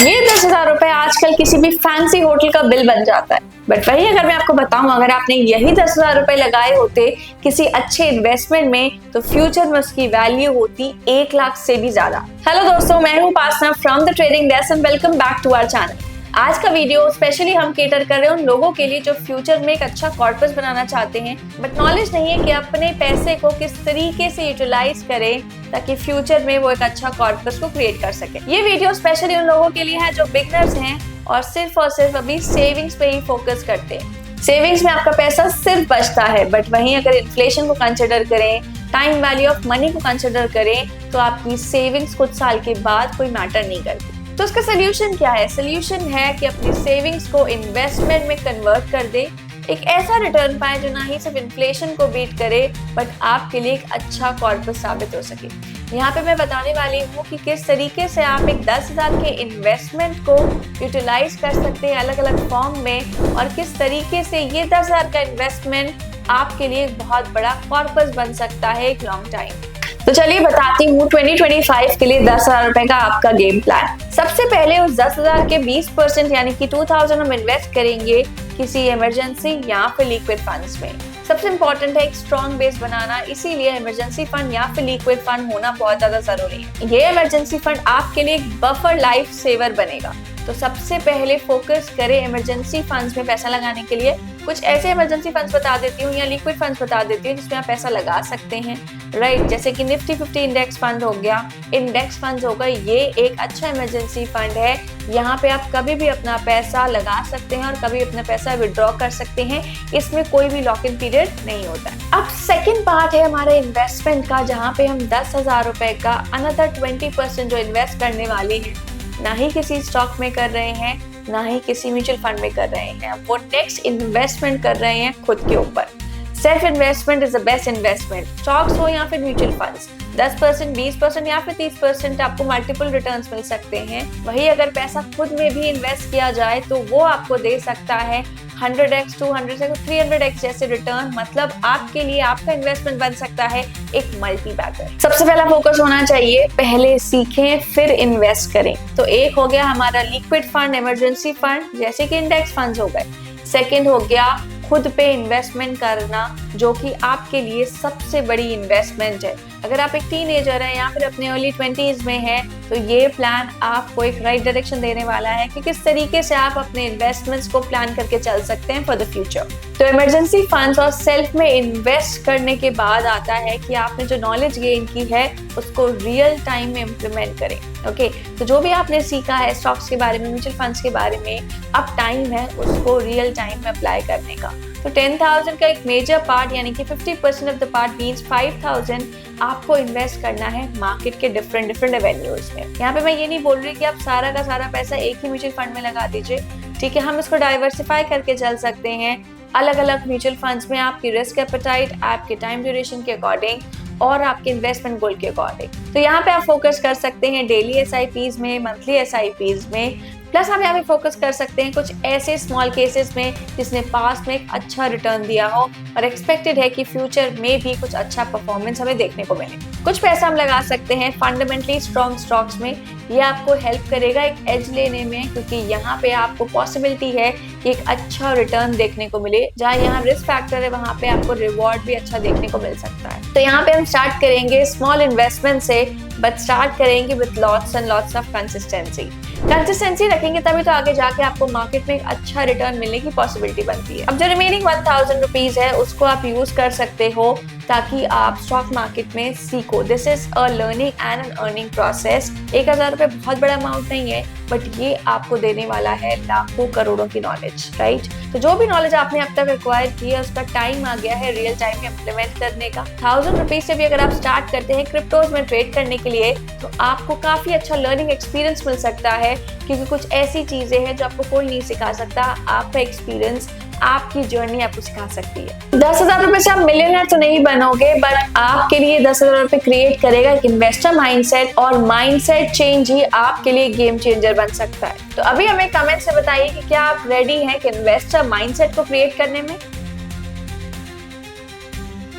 ये 10,000 रुपए आजकल किसी भी फैंसी होटल का बिल बन जाता है। बट वही अगर मैं आपको बताऊं, अगर आपने यही 10,000 रुपए लगाए होते किसी अच्छे इन्वेस्टमेंट में, तो फ्यूचर में उसकी वैल्यू होती 1 लाख से भी ज्यादा। हेलो दोस्तों, मैं हूं Upasana from the trading desk and welcome back to our channel. आज का वीडियो स्पेशली हम केटर कर रहे हैं उन लोगों के लिए जो फ्यूचर में एक अच्छा कॉर्पस बनाना चाहते हैं बट नॉलेज नहीं है कि अपने पैसे को किस तरीके से यूटिलाइज करें ताकि फ्यूचर में वो एक अच्छा कॉर्पस को क्रिएट कर सके। ये वीडियो स्पेशली उन लोगों के लिए है जो बिगनर्स हैं और सिर्फ अभी सेविंग्स पे ही फोकस करते हैं। सेविंग्स में आपका पैसा सिर्फ बचता है, बट वहीं अगर इन्फ्लेशन को कंसिडर करें, टाइम वैल्यू ऑफ मनी को कंसिडर करें, तो आपकी सेविंग्स कुछ साल के बाद कोई मैटर नहीं करती। तो उसका सोल्यूशन क्या है? सोल्यूशन है कि अपनी सेविंग्स को इन्वेस्टमेंट में कन्वर्ट कर दे, एक ऐसा रिटर्न पाए जो ना ही सिर्फ इन्फ्लेशन को बीट करे बट आपके लिए एक अच्छा कॉर्पस साबित हो सके। यहाँ पे मैं बताने वाली हूँ कि किस तरीके से आप एक 10,000 के इन्वेस्टमेंट को यूटिलाइज कर सकते हैं अलग अलग फॉर्म में, और किस तरीके से ये 10,000 का इन्वेस्टमेंट आपके लिए एक बहुत बड़ा कॉर्पस बन सकता है एक लॉन्ग टाइम। तो चलिए बताती हूँ 2025 के लिए 10,000 रुपए का आपका गेम प्लान। सबसे पहले उस 10,000 के 20% यानी कि 2,000 हम इन्वेस्ट करेंगे किसी इमरजेंसी या फिर लिक्विड फंड्स में। सबसे इम्पोर्टेंट है एक स्ट्रॉन्ग बेस बनाना, इसीलिए इमरजेंसी फंड या फिर लिक्विड फंड होना बहुत ज्यादा जरूरी है। ये इमरजेंसी फंड आपके लिए एक बफर लाइफ सेवर बनेगा। तो सबसे पहले फोकस करें इमरजेंसी फंड्स में पैसा लगाने के लिए। कुछ ऐसे इमरजेंसी फंड्स बता देती हूँ या लिक्विड फंड्स बता देती हूँ जिसमें आप पैसा लगा सकते हैं, राइट। जैसे कि निफ्टी 50 इंडेक्स फंड हो गया, इंडेक्स फंड होगा, ये एक अच्छा इमरजेंसी फंड है। यहाँ पे आप कभी भी अपना पैसा लगा सकते हैं और कभी अपना पैसा विड्रॉ कर सकते हैं, इसमें कोई भी लॉक इन पीरियड नहीं होता है। अब सेकेंड पार्ट है हमारे इन्वेस्टमेंट का, जहाँ पे हम 10,000 रुपए का अनदर 20% जो इन्वेस्ट करने वाले हैं, ना ही किसी स्टॉक में कर रहे हैं, ना ही किसी म्यूचुअल फंड में कर रहे हैं, वो नेक्स्ट इन्वेस्टमेंट कर रहे हैं खुद के ऊपर। Self investment is the best investment. Stocks हो या फिर म्यूचुअल फंड्स, 10%, 20% या फिर 30% आपको मल्टीपल रिटर्न्स मिल सकते हैं। वही अगर पैसा खुद में भी इन्वेस्ट किया जाए तो वो आपको दे सकता है 100x, 200x, 300x जैसे रिटर्न। मतलब आपके लिए आपका इन्वेस्टमेंट बन सकता है एक मल्टी बैगर। सबसे पहला फोकस होना चाहिए, पहले सीखें फिर इन्वेस्ट करें। तो एक हो गया हमारा लिक्विड फंड, इमरजेंसी फंड जैसे कि इंडेक्स फंड्स हो गए। सेकेंड हो गया खुद पे इन्वेस्टमेंट करना, जो कि आपके लिए सबसे बड़ी इन्वेस्टमेंट है। अगर आप एक टीनेजर हैं या फिर अपने अर्ली 20s में हैं, तो ये प्लान आपको एक राइट डायरेक्शन देने वाला है कि किस तरीके से आप अपने इन्वेस्टमेंट्स को प्लान करके चल सकते हैं फॉर द फ्यूचर। तो इमरजेंसी फंड्स और सेल्फ में इन्वेस्ट करने के बाद आता है कि आपने जो नॉलेज गेन की है उसको रियल टाइम में इम्प्लीमेंट करें। ओके, तो जो भी आपने सीखा है स्टॉक्स के बारे में, म्यूचुअल फंड्स के बारे में, अब टाइम है उसको रियल टाइम में अप्लाई करने का। तो 10,000 का एक मेजर पार्ट यानी कि 50% ऑफ द पार्ट मीन्स 5,000 आपको इन्वेस्ट करना है मार्केट के डिफरेंट एवेन्यूज में। यहाँ पे मैं ये नहीं बोल रही कि आप सारा का सारा पैसा एक ही म्यूचुअल फंड में लगा दीजिए, ठीक है। हम इसको डाइवर्सिफाई करके चल सकते हैं अलग अलग म्यूचुअल फंड्स में, आपकी रिस्क एपेटाइट, आपके टाइम ड्यूरेशन के अकॉर्डिंग और आपके इन्वेस्टमेंट गोल के अकॉर्डिंग। तो यहाँ पे आप फोकस कर सकते हैं डेली SIPs में, मंथली SIPs में, प्लस हम यहाँ पे फोकस कर सकते हैं कुछ ऐसे स्मॉल केसेस में जिसने पास्ट में एक अच्छा रिटर्न दिया हो और एक्सपेक्टेड है कि फ्यूचर में भी कुछ अच्छा परफॉर्मेंस हमें देखने को मिले। कुछ पैसा हम लगा सकते हैं फंडामेंटली स्ट्रॉन्ग स्टॉक्स में। ये आपको हेल्प करेगा एक एज लेने में, क्योंकि यहाँ पे आपको पॉसिबिलिटी है कि एक अच्छा रिटर्न देखने को मिले। जहाँ यहाँ रिस्क फैक्टर है वहाँ पे आपको रिवॉर्ड भी अच्छा देखने को मिल सकता है। तो यहाँ पे हम स्टार्ट करेंगे स्मॉल इन्वेस्टमेंट से, बट स्टार्ट करेंगे with lots and lots of consistency रखेंगे तभी तो आगे जाके आपको मार्केट में एक अच्छा रिटर्न मिलने की पॉसिबिलिटी बनती है। अब जो रिमेनिंग 1,000 रुपीज है उसको आप यूज कर सकते हो ताकि आप स्टॉक मार्केट में सीखो। This is a learning and an earning process. 1,000 रुपए बहुत बड़ा अमाउंट नहीं है, बट ये आपको देने वाला है लाखों करोड़ों की नॉलेज, राइट। तो जो भी नॉलेज आपने अब तक एक्वायर की है उसका टाइम आ गया है रियल टाइम में इम्प्लीमेंट करने का। 1,000 रुपीज से भी अगर आप स्टार्ट करते हैं क्रिप्टोज में ट्रेड करने के लिए, तो आपको काफी अच्छा लर्निंग एक्सपीरियंस मिल सकता है, क्योंकि कुछ ऐसी चीजें हैं जो आपको कोई नहीं सिखा सकता। आपका एक्सपीरियंस, आपकी जर्नी आपको सिखा सकती है। 10,000 रुपए से आप मिलियनर तो नहीं बनोगे, बट आपके लिए 10,000 रुपए क्रिएट करेगा एक इन्वेस्टर माइंडसेट, और माइंडसेट चेंज ही आपके लिए गेम चेंजर बन सकता है। तो अभी हमें कमेंट से बताइए कि क्या आप रेडी हैं कि इन्वेस्टर माइंडसेट को क्रिएट करने में।